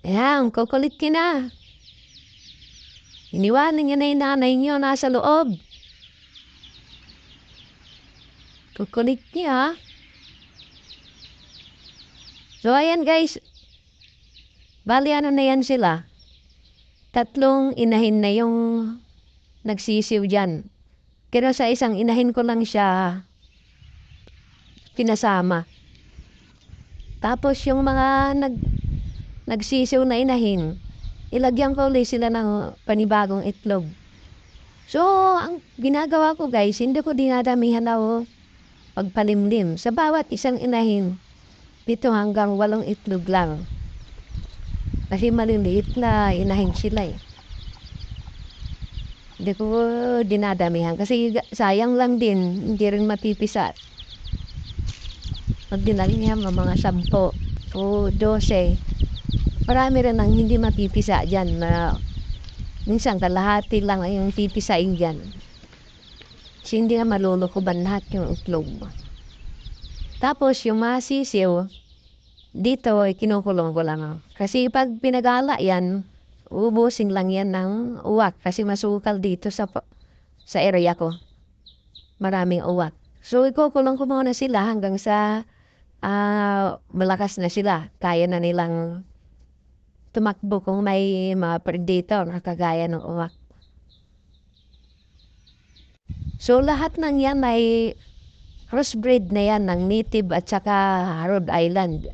Ayan, kukulit ka na. Iniwanan niya na yung nanay niyo nasa loob. Kukulit niya. So, ayan guys. Bali ano na yan sila. Tatlong inahin na yung nagsisiw dyan. Pero sa isang inahin ko lang siya pinasama. Tapos yung mga nagsisiw na inahin, ilagyan ko ulit sila ng panibagong itlog. So, ang ginagawa ko guys, hindi ko dinadamihan ako pagpalimlim. Sa bawat isang inahin, 7 hanggang 8 itlog lang. Kasi maliliit na inahin sila eh. Hindi ko dinadamihan kasi sayang lang din, hindi rin mapipisa. Pag dinamihan mo mga 10 o 12, marami rin ang hindi mapipisa dyan na minsan kalahati lang yung pipisain dyan. Kasi hindi na malulukuban lahat yung itlog. Tapos yung mga sisiw, dito ay kinukulong ko lang. Kasi pag pinagala yan, ubusin lang yan ng uwak. Kasi masukal dito sa area ko. Maraming uwak. So ikukulong ko muna sila hanggang sa malakas na sila. Kaya na nilang tumakbo kung may mga predator na kagaya ng uwak. So lahat ng yan ay crossbreed na yan ng native at saka Rhode Island.